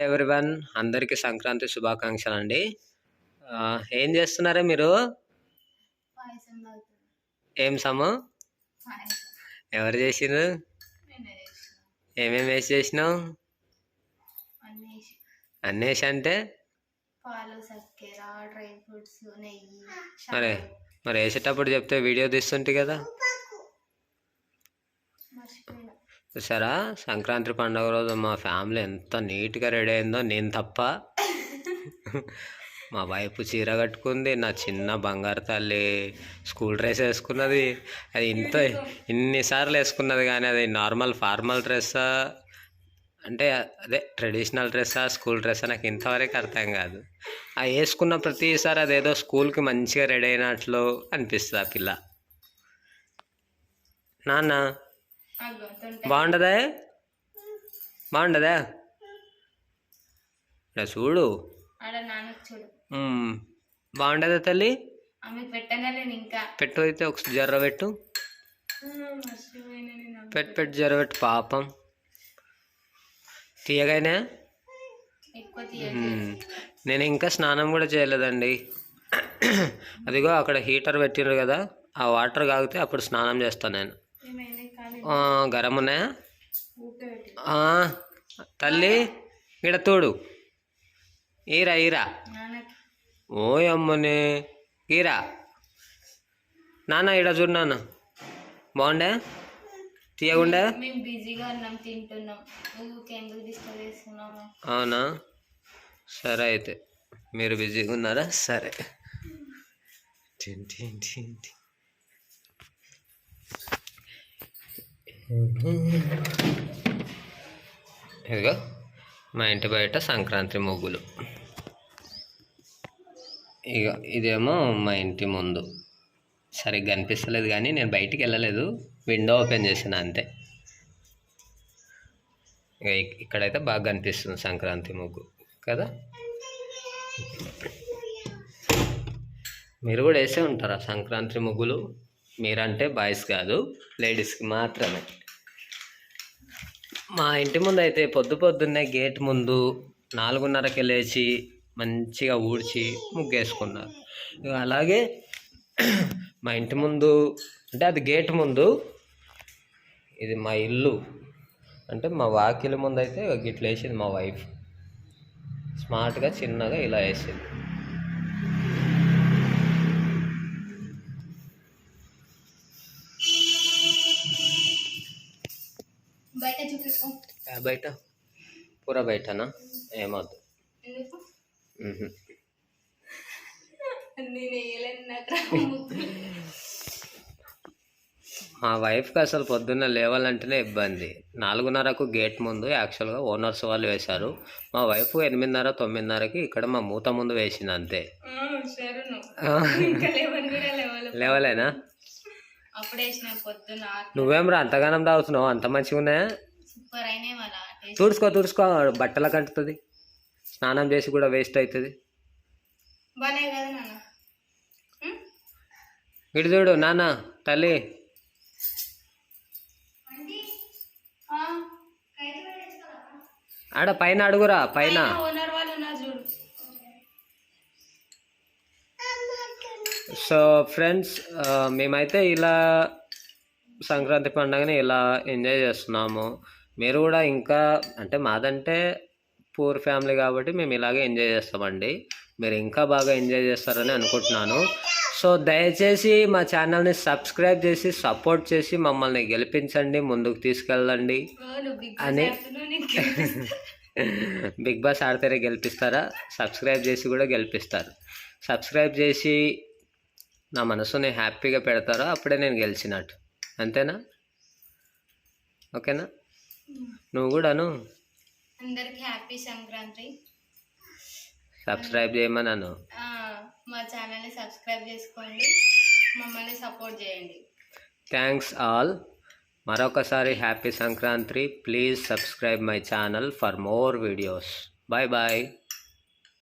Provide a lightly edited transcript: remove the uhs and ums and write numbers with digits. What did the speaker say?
Everyone, అందరికీ సంక్రాంతి శుభాకాంక్షలు అండి. ఏం చేస్తున్నారా మీరు? ఏం సము ఎవరు చేసిరు? ఏమేమి వేసి చేసినావు? అన్నేసి అంటే మరి వేసేటప్పుడు చెప్తే వీడియో తీస్తుంటే కదా. చూసారా, సంక్రాంతి పండుగ రోజు మా ఫ్యామిలీ ఎంత నీట్గా రెడీ అయిందో, నేను తప్ప. మా వైపు చీర కట్టుకుంది, నా చిన్న బంగారు తల్లి స్కూల్ డ్రెస్ వేసుకున్నది. అది ఇన్నిసార్లు వేసుకున్నది, కానీ అది నార్మల్ ఫార్మల్ డ్రెస్సా అంటే అదే ట్రెడిషనల్ డ్రెస్సా స్కూల్ డ్రెస్సా నాకు ఇంతవరకు అర్థం కాదు. ఆ వేసుకున్న ప్రతిసారి అదేదో స్కూల్కి మంచిగా రెడీ అయినట్లు అనిపిస్తుంది ఆ పిల్ల. నాన్న బాగుండదా? బాగుండదా? చూడు, బాగుండదా తల్లి? పెట్టు, అయితే ఒక జర్ర పెట్టు, పెట్టు జర్ర పెట్టు. పాపం తీయగానే. నేను ఇంకా స్నానం కూడా చేయలేదండి. అదిగో అక్కడ హీటర్ పెట్టినారు కదా, ఆ వాటర్ కాగితే అప్పుడు స్నానం చేస్తాను నేను. గరం ఉన్నాయా తల్లి? ఇక్కడ తోడు ఈరా ఈరా. ఓ అమ్మనే ఈరా. నాన్న ఈడ చూడు నాన్న, బాగుండే తీయగుండే. అవునా? సరే, అయితే మీరు బిజీగా ఉన్నారా? సరే. ఇదిగో మా ఇంటి బయట సంక్రాంతి ముగ్గులు. ఇక ఇదేమో మా ఇంటి ముందు. సరిగ్గా అనిపిస్తలేదు కానీ నేను బయటికి వెళ్ళలేదు, విండో ఓపెన్ చేసిన అంతే. ఇక ఇక్కడైతే బాగా కనిపిస్తుంది సంక్రాంతి ముగ్గు కదా. మీరు కూడా వేసే ఉంటారా సంక్రాంతి ముగ్గులు? మీరంటే బాయ్స్ కాదు, లేడీస్కి మాత్రమే. మా ఇంటి ముందు అయితే పొద్దున్నే గేట్ ముందు 4:30కి లేచి మంచిగా ఊడ్చి ముగ్గేసుకున్నారు. అలాగే మా ఇంటి ముందు అంటే అది గేట్ ముందు, ఇది మా ఇల్లు అంటే మా వాకిలి ముందు అయితే గిట్ల వేసింది మా వైఫ్. స్మార్ట్గా చిన్నగా ఇలా వేసింది. బయట పూర బయటనా? ఏమవుతుంది. మా వైఫ్కి అసలు పొద్దున్న లేవాలంటేనే ఇబ్బంది. 4:30కు గేట్ ముందు యాక్చువల్గా ఓనర్స్ వాళ్ళు వేశారు. మా వైఫ్ 8:30, 9:30కి ఇక్కడ మా మూత ముందు వేసింది అంతే. లేవలేనా? నువ్వేం రా అంతగానం తాగుతున్నావు? అంత మంచిగా ఉన్నాయా? తుడుచుకో, బట్టల కంటుతుంది. స్నానం చేసి కూడా వేస్ట్ అవుతుంది. ఇటు చూడు నాన్న, తల్లి ఆడ పైన అడుగురా, పైన. సో ఫ్రెండ్స్, మేమైతే ఇలా సంక్రాంతి పండుగని ఇలా ఎంజాయ్ చేస్తున్నాము. మీరు కూడా ఇంకా అంటే మాదంటే పూర్ ఫ్యామిలీ కాబట్టి మేము ఇలాగే ఎంజాయ్ చేస్తామండి. మీరు ఇంకా బాగా ఎంజాయ్ చేస్తారని అనుకుంటున్నాను. సో దయచేసి మా ఛానల్ని సబ్స్క్రైబ్ చేసి సపోర్ట్ చేసి మమ్మల్ని గెలిపించండి, ముందుకు తీసుకెళ్ళండి అని. బిగ్ బాస్ ఆడితేనే గెలిపిస్తారా? సబ్స్క్రైబ్ చేసి కూడా గెలిపిస్తారు. సబ్స్క్రైబ్ చేసి నా మనసుని హ్యాపీగా పెడతారో అప్పుడే నేను గెలిచినట్టు. అంతేనా? ఓకేనా? నువ్వు కూడాను అందరికి హ్యాపీ సంక్రాంతి. సబ్స్క్రైబ్ చేయమన్నాను. మా ఛానల్ని సబ్స్క్రైబ్ చేసుకోండి, మమ్మల్ని సపోర్ట్ చేయండి. Thanks all. మరొకసారి happy Sankranti. Please subscribe my channel for more videos. Bye bye.